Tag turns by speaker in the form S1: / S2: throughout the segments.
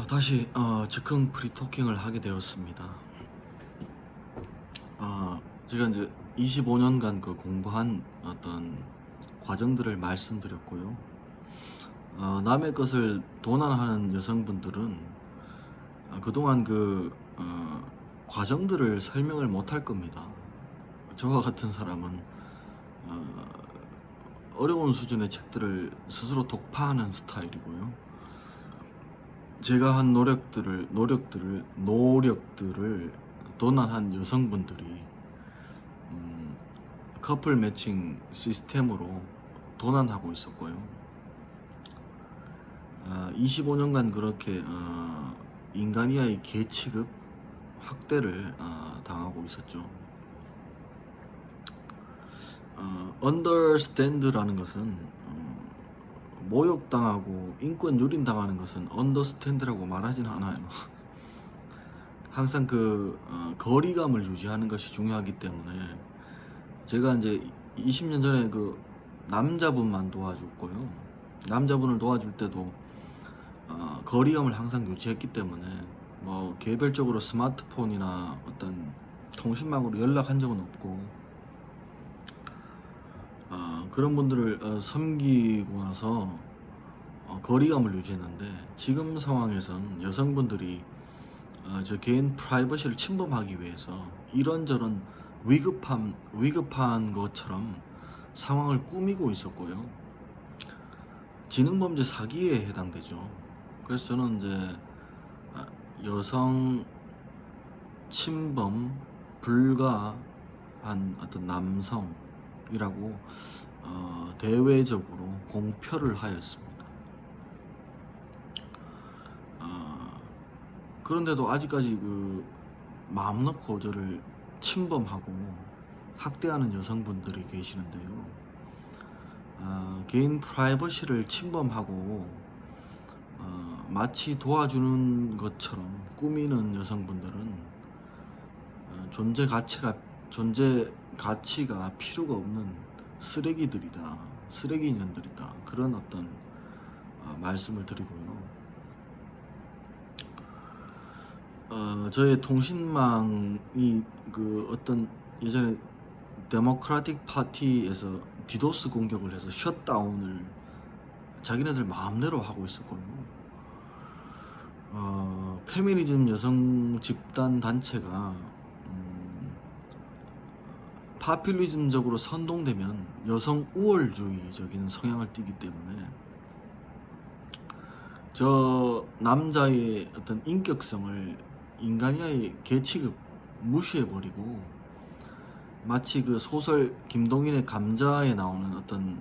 S1: 다시 즉흥 프리토킹을 하게 되었습니다. 제가 이제 25년간 그 공부한 어떤 과정들을 말씀드렸고요. 남의 것을 도난하는 여성분들은 그동안 그 과정들을 설명을 못할 겁니다. 저와 같은 사람은 어, 어려운 수준의 책들을 스스로 독파하는 스타일이고요. 제가 한 노력들을 도난한 여성분들이 음, 커플 매칭 시스템으로 도난하고 있었고요. 25년간 그렇게 인간이하의 계취급 학대를 당하고 있었죠. understand라는 것은 모욕당하고 인권 유린당하는 것은 understand라고 말하지는 않아요. 항상 그 거리감을 유지하는 것이 중요하기 때문에 제가 이제 20년 전에 그 남자분만 도와줬고요. 남자분을 도와줄 때도 거리감을 항상 유지했기 때문에 뭐 개별적으로 스마트폰이나 어떤 통신망으로 연락한 적은 없고 그런 분들을 섬기고 나서 거리감을 유지했는데 지금 상황에선 여성분들이 저 개인 프라이버시를 침범하기 위해서 이런저런 위급한 것처럼 상황을 꾸미고 있었고요. 지능범죄 사기에 해당되죠. 그래서 저는 이제 여성 침범 불가한 어떤 남성이라고 대외적으로 공표를 하였습니다. 그런데도 아직까지 그 마음 놓고 저를 침범하고 학대하는 여성분들이 계시는데요. 개인 프라이버시를 침범하고 마치 도와주는 것처럼 꾸미는 여성분들은 존재 가치가 필요가 없는 쓰레기 인연들이다. 그런 어떤 말씀을 드리고요. 저의 통신망이 그 어떤 예전에 데모크라틱 파티에서 디도스 공격을 해서 셧다운을 자기네들 마음대로 하고 있었거든요. 페미니즘 여성 집단 단체가 파퓰리즘적으로 선동되면 여성 우월주의적인 성향을 띠기 때문에 저 남자의 어떤 인격성을 인간이야의 계치급 무시해버리고 마치 그 소설 김동인의 감자에 나오는 어떤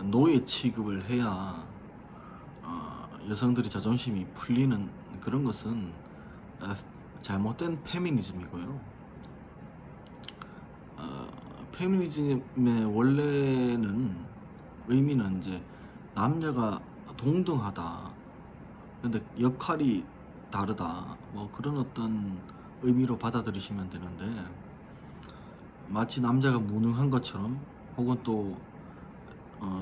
S1: 노예 취급을 해야 여성들이 자존심이 풀리는 그런 것은 잘못된 페미니즘이고요. 페미니즘의 원래는 의미는 이제 남녀가 동등하다. 근데 역할이 다르다. 뭐 그런 어떤 의미로 받아들이시면 되는데 마치 남자가 무능한 것처럼 혹은 또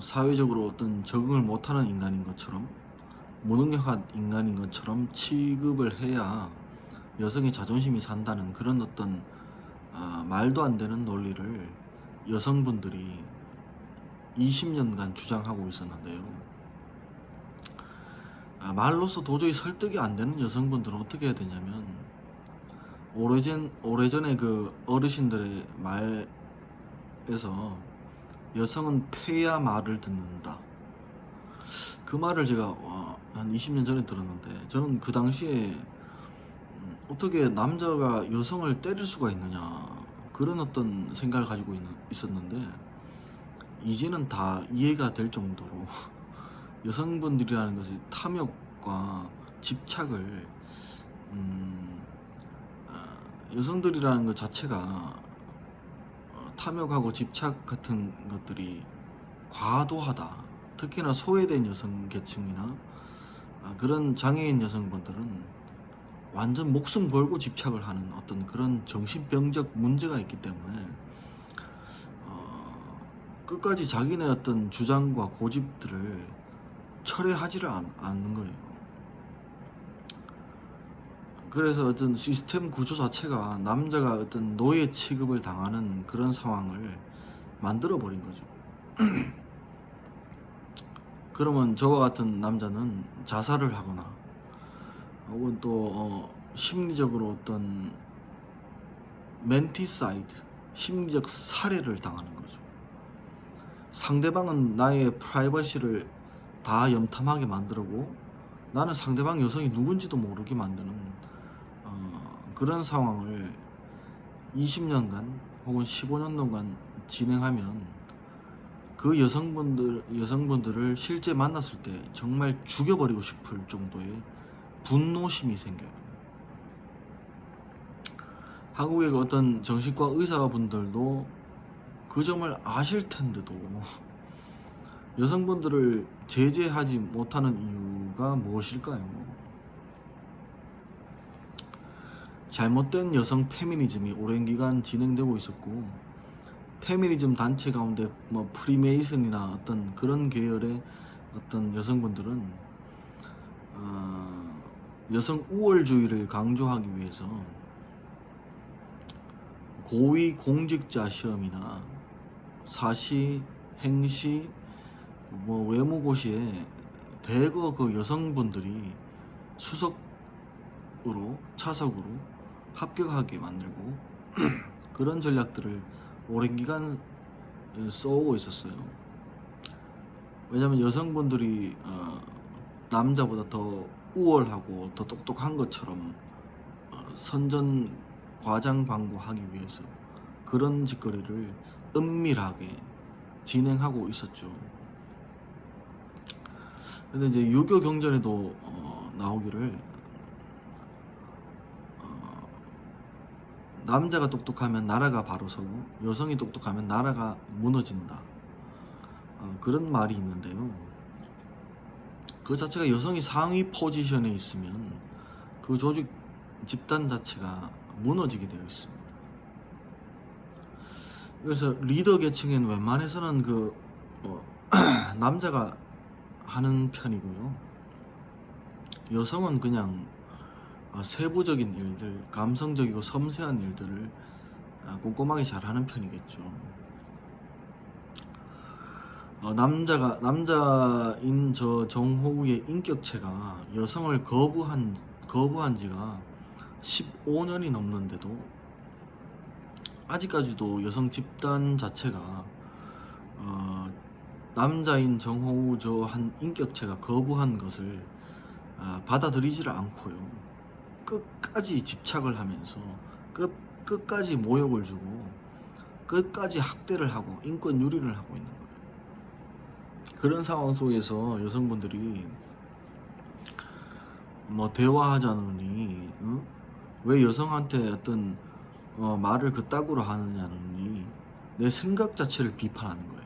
S1: 사회적으로 어떤 적응을 못하는 인간인 것처럼 무능력한 인간인 것처럼 취급을 해야 여성의 자존심이 산다는 그런 어떤 말도 안 되는 논리를 여성분들이 20년간 주장하고 있었는데요. 말로서 도저히 설득이 안 되는 여성분들은 어떻게 해야 되냐면 오래전에 그 어르신들의 말에서 여성은 패야 말을 듣는다. 그 말을 제가 한 20년 전에 들었는데 저는 그 당시에 어떻게 남자가 여성을 때릴 수가 있느냐 그런 어떤 생각을 가지고 있었는데 이제는 다 이해가 될 정도로 여성분들이라는 것이 탐욕과 집착을 여성들이라는 것 자체가 탐욕하고 집착 같은 것들이 과도하다. 특히나 소외된 여성 계층이나 그런 장애인 여성분들은 완전 목숨 걸고 집착을 하는 어떤 그런 정신병적 문제가 있기 때문에 끝까지 자기네 어떤 주장과 고집들을 철회하지를 않는 거예요. 그래서 어떤 시스템 구조 자체가 남자가 어떤 노예 취급을 당하는 그런 상황을 만들어 버린 거죠. 그러면 저와 같은 남자는 자살을 하거나 혹은 또 심리적으로 어떤 멘티사이드, 심리적 살해를 당하는 거죠. 상대방은 나의 프라이버시를 다 염탐하게 만들고 나는 상대방 여성이 누군지도 모르게 만드는 그런 상황을 20년간 혹은 15년 동안 진행하면 그 여성분들을 실제 만났을 때 정말 죽여버리고 싶을 정도의 분노심이 생겨요. 한국의 어떤 정신과 의사분들도 그 점을 아실 텐데도 여성분들을 제재하지 못하는 이유가 무엇일까요? 잘못된 여성 페미니즘이 오랜 기간 진행되고 있었고, 페미니즘 단체 가운데 뭐 프리메이슨이나 어떤 그런 계열의 어떤 여성분들은 여성 우월주의를 강조하기 위해서 고위 공직자 시험이나 사시, 행시, 뭐 외무고시에 대거 그 여성분들이 수석으로 차석으로 합격하게 만들고 그런 전략들을 오랜 기간 써오고 있었어요. 왜냐하면 여성분들이 남자보다 더 우월하고 더 똑똑한 것처럼 선전 과장 광고하기 위해서 그런 짓거리를 은밀하게 진행하고 있었죠. 근데 이제 유교 경전에도 나오기를 남자가 똑똑하면 나라가 바로 서고 여성이 똑똑하면 나라가 무너진다. 그런 말이 있는데요. 그 자체가 여성이 상위 포지션에 있으면 그 조직 집단 자체가 무너지게 되어 있습니다. 그래서 리더 계층엔 웬만해서는 남자가 하는 편이고요. 여성은 그냥 세부적인 일들, 감성적이고 섬세한 일들을 꼼꼼하게 잘하는 편이겠죠. 남자인 저 정호우의 인격체가 여성을 거부한 지가 15년이 넘는데도 아직까지도 여성 집단 자체가 남자인 정호우 저 한 인격체가 거부한 것을 받아들이지를 않고요. 끝까지 집착을 하면서 끝까지 모욕을 주고 끝까지 학대를 하고 인권 유린을 하고 있는 거예요. 그런 상황 속에서 여성분들이 뭐 대화하자느니 왜 여성한테 어떤 말을 그따구로 하느냐느니 내 생각 자체를 비판하는 거예요.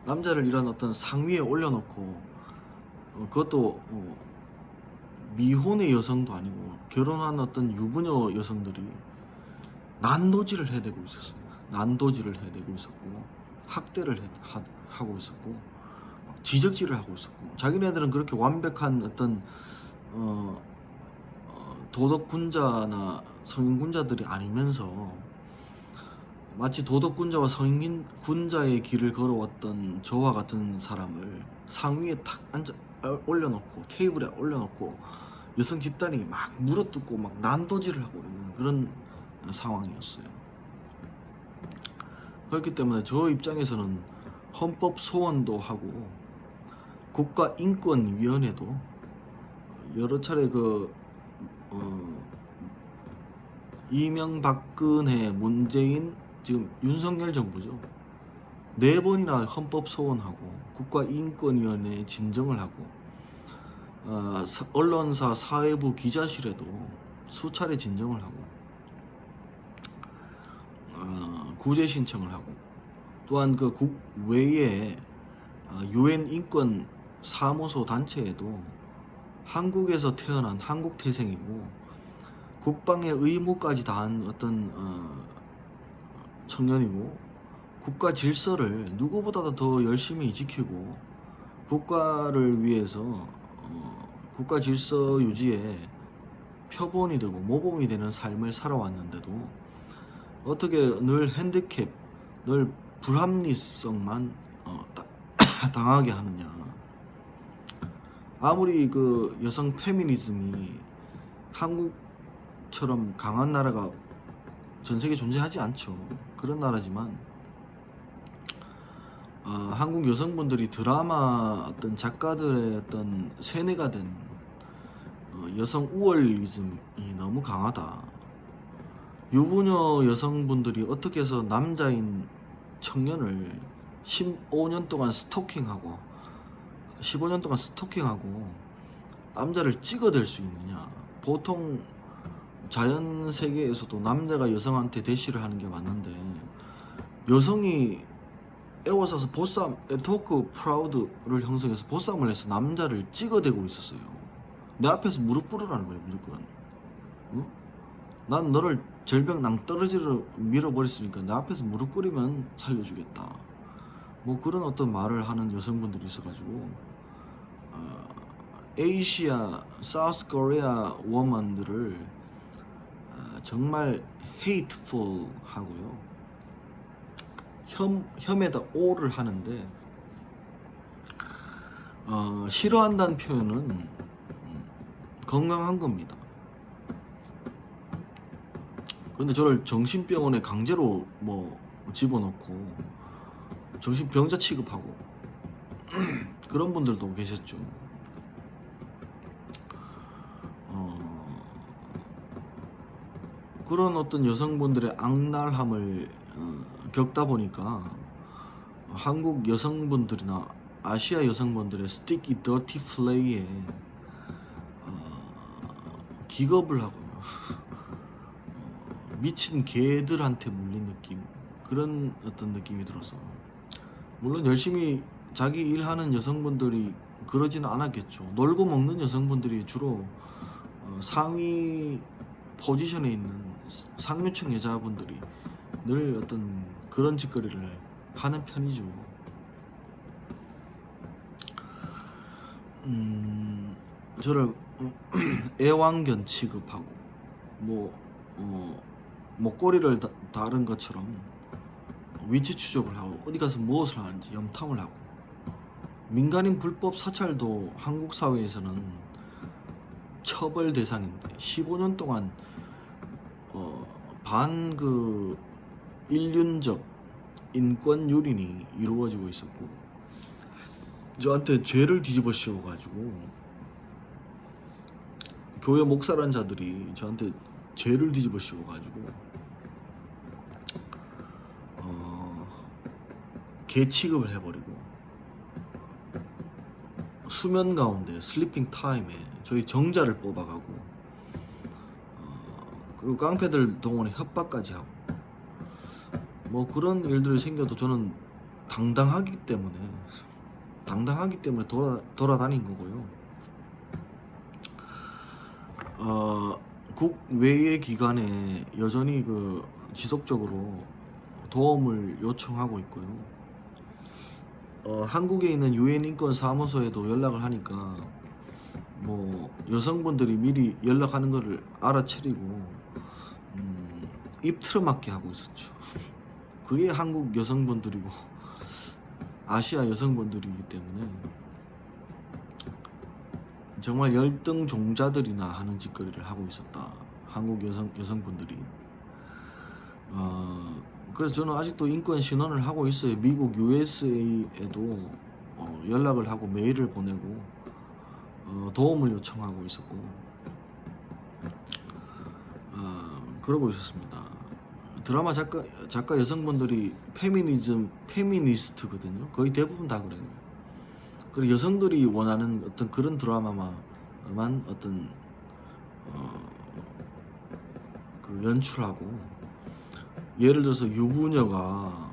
S1: 남자를 이런 어떤 상위에 올려놓고 그것도 미혼의 여성도 아니고 결혼한 어떤 유부녀 여성들이 난도질을 해대고 있었어요. 난도질을 해대고 있었고 학대를 하고 있었고 지적질을 하고 있었고 자기네들은 그렇게 완벽한 어떤 도덕군자나 성인군자들이 아니면서 마치 도덕군자와 성인군자의 길을 걸어왔던 저와 같은 사람을 상위에 탁 올려놓고 테이블에 올려놓고 여성 집단이 막 물어뜯고 막 난도질을 하고 있는 그런 상황이었어요. 그렇기 때문에 저 입장에서는 헌법 소원도 하고 국가인권위원회도 여러 차례 이명박근혜 문재인 지금 윤석열 정부죠. 4번이나 헌법 소원하고 국가인권위원회에 진정을 하고 언론사 사회부 기자실에도 수차례 진정을 하고 구제 신청을 하고 또한 그 국외에 UN 인권 사무소 단체에도 한국에서 태어난 한국 태생이고 국방의 의무까지 다한 어떤 청년이고 국가 질서를 누구보다도 더 열심히 지키고 국가를 위해서 국가 질서 유지에 표본이 되고 모범이 되는 삶을 살아왔는데도 어떻게 늘 핸디캡, 늘 불합리성만 당하게 하느냐. 아무리 그 여성 페미니즘이 한국처럼 강한 나라가 전 세계에 존재하지 않죠. 그런 나라지만 한국 여성분들이 드라마 어떤 작가들의 어떤 세뇌가 된 여성 우월리즘이 너무 강하다. 유부녀 여성분들이 어떻게 해서 남자인 청년을 15년 동안 스토킹하고 15년 동안 스토킹하고 남자를 찍어댈 수 있느냐. 보통 자연 세계에서도 남자가 여성한테 대시를 하는 게 맞는데 여성이 에워싸서 보쌈, 네트워크 프라우드를 형성해서 보쌈을 해서 남자를 찍어대고 있었어요. 내 앞에서 무릎 꿇으라는 거예요, 무조건. 응? 난 너를 절벽 낭떠러지로 밀어버렸으니까 내 앞에서 무릎 꿇으면 살려주겠다. 뭐 그런 어떤 말을 하는 여성분들이 있어가지고 에이시아, 사우스 코리아 워먼들을 정말 hateful 하고요. 혐에다 오를 하는데 싫어한다는 표현은 건강한 겁니다. 근데 저를 정신병원에 강제로 뭐 집어넣고 정신병자 취급하고 그런 분들도 계셨죠. 그런 어떤 여성분들의 악랄함을 겪다 보니까 한국 여성분들이나 아시아 여성분들의 sticky dirty play에 기겁을 하고요. 미친 개들한테 물린 느낌, 그런 어떤 느낌이 들어서, 물론 열심히 자기 일하는 여성분들이 그러지는 않았겠죠. 놀고 먹는 여성분들이 주로 상위 포지션에 있는 상류층 여자분들이 늘 어떤 그런 짓거리를 하는 편이죠. 저를 애완견 취급하고 목걸이를 다른 것처럼 위치 추적을 하고 어디 가서 무엇을 하는지 염탐을 하고, 민간인 불법 사찰도 한국 사회에서는 처벌 대상인데 15년 동안 그 인륜적 인권 유린이 이루어지고 있었고, 저한테 죄를 뒤집어 씌워가지고 교회 목사란 자들이 저한테 죄를 뒤집어 씌워가지고 개 취급을 해버리고, 수면 가운데 슬리핑 타임에 저희 정자를 뽑아가고, 그리고 깡패들 동원에 협박까지 하고, 뭐 그런 일들이 생겨도 저는 당당하기 때문에 돌아다닌 거고요. 국외의 기관에 여전히 그 지속적으로 도움을 요청하고 있고요. 한국에 있는 유엔 인권 사무소에도 연락을 하니까 뭐 여성분들이 미리 연락하는 거를 알아채리고 입 틀어막게 하고 있었죠. 그게 한국 여성분들이고 아시아 여성분들이기 때문에 정말 열등 종자들이나 하는 짓거리를 하고 있었다, 한국 여성분들이. 그래서 저는 아직도 인권 신원을 하고 있어요. 미국 USA에도 연락을 하고 메일을 보내고 도움을 요청하고 있었고 그러고 있었습니다. 드라마 작가 여성분들이 페미니스트거든요. 거의 대부분 다 그래요. 그리고 여성들이 원하는 어떤 그런 드라마만 어떤 그 연출하고, 예를 들어서 유부녀가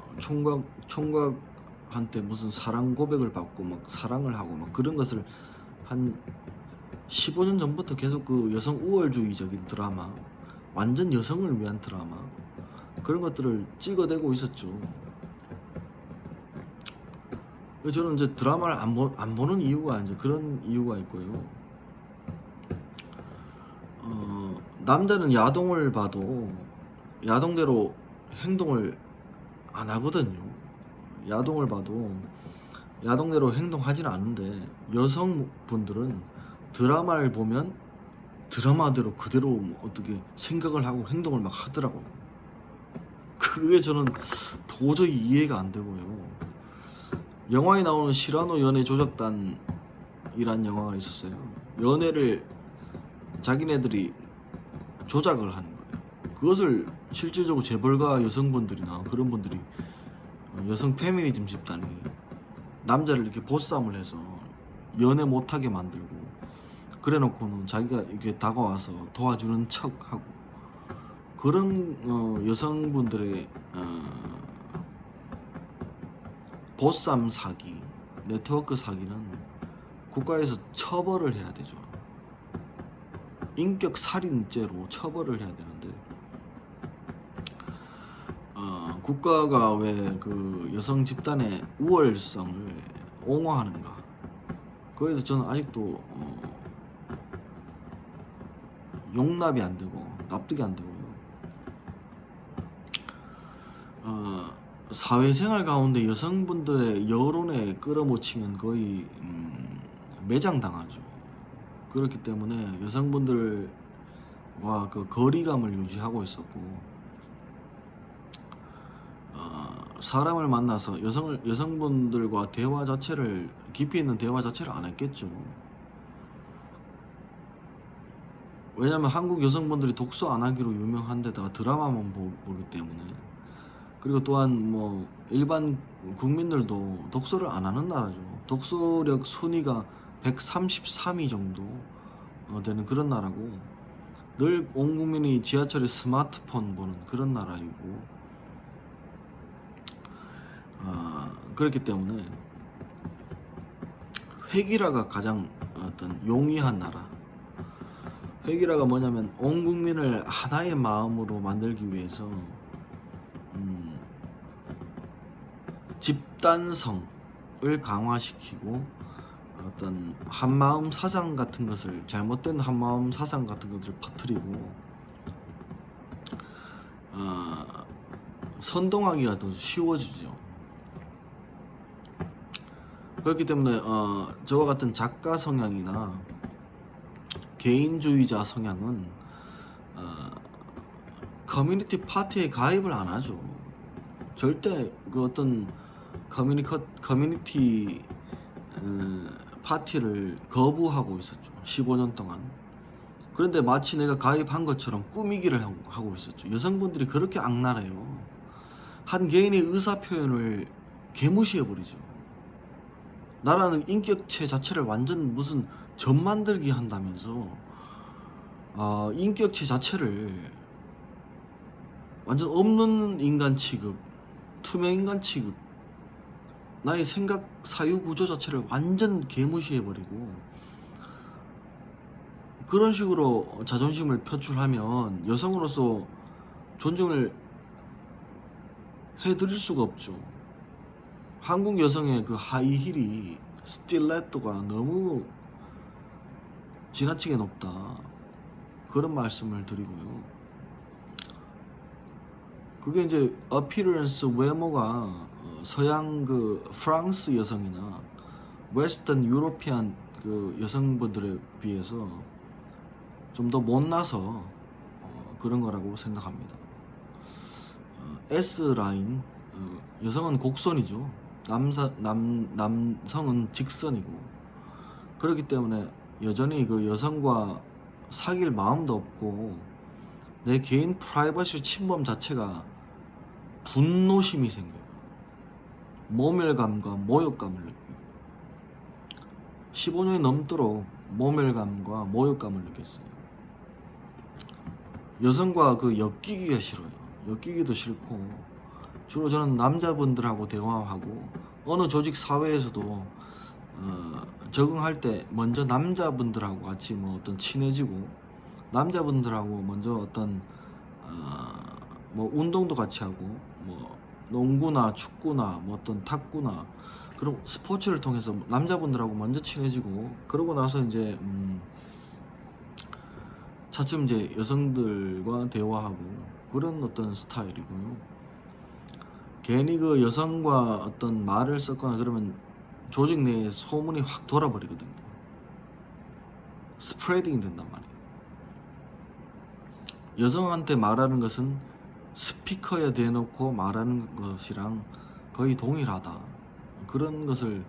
S1: 총각한테 무슨 사랑 고백을 받고 막 사랑을 하고 막 그런 것을 한 15년 전부터 계속 그 여성 우월주의적인 드라마, 완전 여성을 위한 드라마, 그런 것들을 찍어대고 있었죠. 저는 이제 드라마를 안 보는 이유가 이제 그런 이유가 있고요. 남자는 야동을 봐도 야동대로 행동을 안 하거든요. 야동을 봐도 야동대로 행동하지는 않는데 여성분들은 드라마를 보면 드라마대로 그대로 뭐 어떻게 생각을 하고 행동을 막 하더라고요. 그게 저는 도저히 이해가 안 되고요. 영화에 나오는 시라노 연애 조작단이란 영화가 있었어요. 연애를 자기네들이 조작을 하는 거예요. 그것을 실질적으로 재벌가 여성분들이나 그런 분들이 여성 페미니즘 집단이 남자를 이렇게 보쌈을 해서 연애 못하게 만들고 그래놓고는 자기가 이렇게 다가와서 도와주는 척하고 그런 여성분들의 보쌈 사기, 네트워크 사기는 국가에서 처벌을 해야 되죠. 인격 살인죄로 처벌을 해야 되는데 국가가 왜 그 여성 집단의 우월성을 옹호하는가? 그래서 저는 아직도 용납이 안 되고 납득이 안 되고요. 사회생활 가운데 여성분들의 여론에 끌어모치면 거의 매장당하죠. 그렇기 때문에 여성분들과 그 거리감을 유지하고 있었고 사람을 만나서 여성분들과 대화 자체를 깊이 있는 대화 자체를 안 했겠죠. 왜냐면 한국 여성분들이 독서 안 하기로 유명한데다가 드라마만 보기 때문에 그리고 또한 뭐 일반 국민들도 독서를 안 하는 나라죠. 독서력 순위가 133위 정도 되는 그런 나라고 늘 온 국민이 지하철에 스마트폰 보는 그런 나라이고 그렇기 때문에 회기라가 가장 어떤 용이한 나라. 회기라가 뭐냐면 온 국민을 하나의 마음으로 만들기 위해서 집단성을 강화시키고 어떤 한마음 사상 같은 것을 잘못된 한마음 사상 같은 것들을 퍼뜨리고 선동하기가 더 쉬워지죠. 그렇기 때문에 저와 같은 작가 성향이나 개인주의자 성향은 커뮤니티 파티에 가입을 안 하죠. 절대 그 어떤 커뮤니티 파티를 거부하고 있었죠. 15년 동안. 그런데 마치 내가 가입한 것처럼 꾸미기를 하고 있었죠. 여성분들이 그렇게 악랄해요. 한 개인의 의사표현을 개무시해버리죠. 나라는 인격체 자체를 완전 무슨 점 만들기 한다면서 인격체 자체를 완전 없는 인간 취급, 투명 인간 취급, 나의 생각 사유 구조 자체를 완전 개무시해버리고 그런 식으로 자존심을 표출하면 여성으로서 존중을 해드릴 수가 없죠. 한국 여성의 그 하이힐이 스틸레토가 너무 지나치게 높다. 그런 말씀을 드리고요. 그게 이제 어피런스 외모가 서양 그 프랑스 여성이나 웨스턴 유로피안 그 여성분들에 비해서 좀 더 못나서 그런 거라고 생각합니다. S라인 여성은 곡선이죠. 남성은 직선이고 그렇기 때문에 여전히 그 여성과 사귈 마음도 없고 내 개인 프라이버시 침범 자체가 분노심이 생겨요. 모멸감과 모욕감을 느끼고 15년이 넘도록 모멸감과 모욕감을 느꼈어요. 여성과 그 엮이기가 싫어요. 엮이기도 싫고 주로 저는 남자분들하고 대화하고 어느 조직 사회에서도 적응할 때 먼저 남자분들하고 같이 뭐 어떤 친해지고 남자분들하고 먼저 어떤 뭐 운동도 같이 하고 뭐 농구나 축구나 뭐 어떤 탁구나 그런 스포츠를 통해서 남자분들하고 먼저 친해지고 그러고 나서 이제 차츰 이제 여성들과 대화하고 그런 어떤 스타일이고요. 괜히 그 여성과 어떤 말을 섞거나 그러면 조직 내에 소문이 확 돌아버리거든요. 스프레딩이 된단 말이에요. 여성한테 말하는 것은 스피커에 대놓고 말하는 것이랑 거의 동일하다. 그런 것을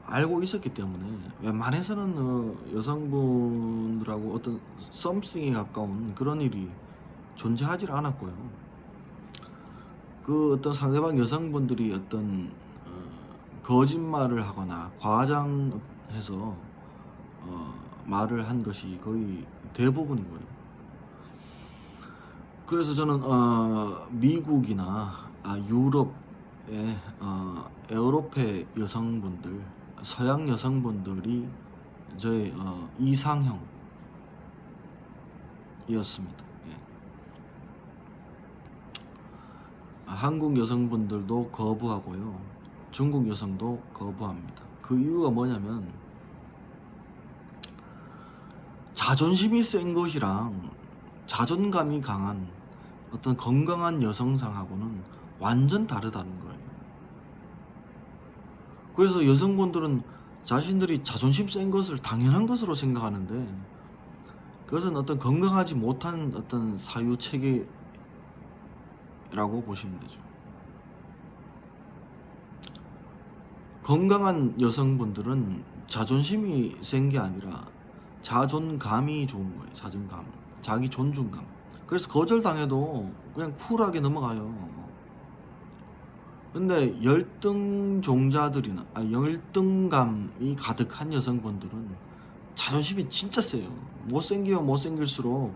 S1: 알고 있었기 때문에 웬만해서는 여성분들하고 어떤 썸씽에 가까운 그런 일이 존재하지 않았고요. 그 어떤 상대방 여성분들이 어떤 거짓말을 하거나 과장해서 말을 한 것이 거의 대부분이고요. 그래서 저는 미국이나 유럽의 에우로페 여성분들, 서양 여성분들이 저의 이상형이었습니다. 예. 한국 여성분들도 거부하고요. 중국 여성도 거부합니다. 그 이유가 뭐냐면 자존심이 센 것이랑 자존감이 강한 어떤 건강한 여성상하고는 완전 다르다는 거예요. 그래서 여성분들은 자신들이 자존심 센 것을 당연한 것으로 생각하는데 그것은 어떤 건강하지 못한 어떤 사유 체계라고 보시면 되죠. 건강한 여성분들은 자존심이 센 게 아니라 자존감이 좋은 거예요. 자존감, 자기 존중감. 그래서 거절당해도 그냥 쿨하게 넘어가요. 근데 열등종자들이나 열등감이 가득한 여성분들은 자존심이 진짜 세요. 못생기면 못생길수록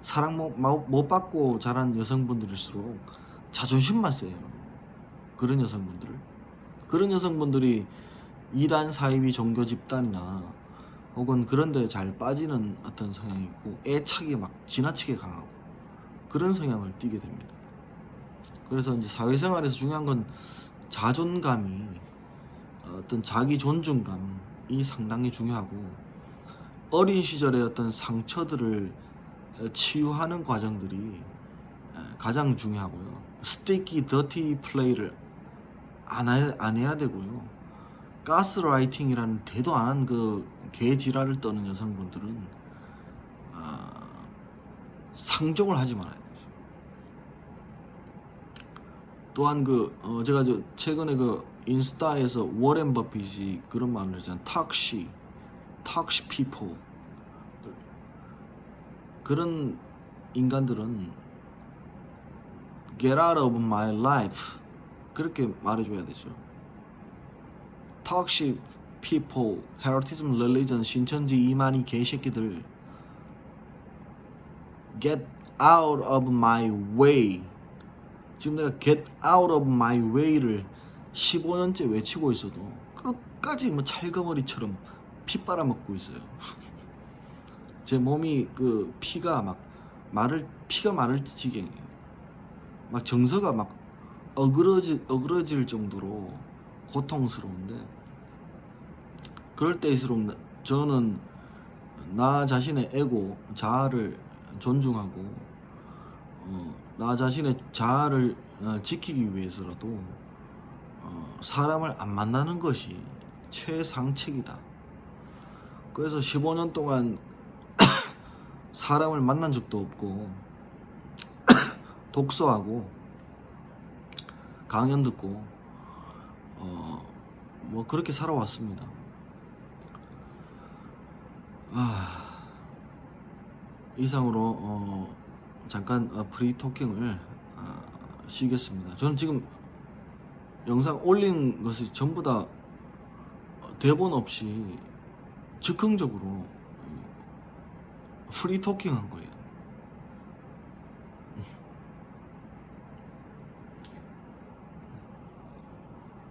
S1: 사랑 못 받고 자란 여성분들일수록 자존심만 세요. 그런 여성분들이 이단 사이비 종교 집단이나 혹은 그런 데 잘 빠지는 어떤 성향이 있고 애착이 막 지나치게 강하고 그런 성향을 띠게 됩니다. 그래서 이제 사회생활에서 중요한 건 자존감이 어떤 자기 존중감이 상당히 중요하고 어린 시절의 어떤 상처들을 치유하는 과정들이 가장 중요하고요. 스티키 더티 플레이를 안 해야 되고요. 가스라이팅이라는 대도 안 한 그 개지랄을 떠는 여성분들은 상종을 하지 말아야 되죠. 또한 제가 최근에 인스타에서 워렌 버핏이 그런 말을 했잖아요. 탁시 피플. 그런 인간들은 get out of my life 그렇게 말해줘야 되죠. 탁시 people, 헤어티즘, 릴리전, 신천지 이만희 개새끼들 get out of my way. 지금 내가 get out of my way를 15년째 외치고 있어도 끝까지 뭐 찰거머리처럼 피 빨아먹고 있어요. 제 몸이 피가 마를 지경이에요. 막 정서가 막 어그러질 정도로 고통스러운데 그럴 때일수록 저는 나 자신의 에고, 자아를 존중하고 나 자신의 자아를 지키기 위해서라도 사람을 안 만나는 것이 최상책이다. 그래서 15년 동안 사람을 만난 적도 없고 독서하고 강연 듣고 뭐 그렇게 살아왔습니다. 이상으로 잠깐 프리토킹을 쉬겠습니다. 저는 지금 영상 올린 것이 전부 다 대본 없이 즉흥적으로 프리토킹 한 거예요.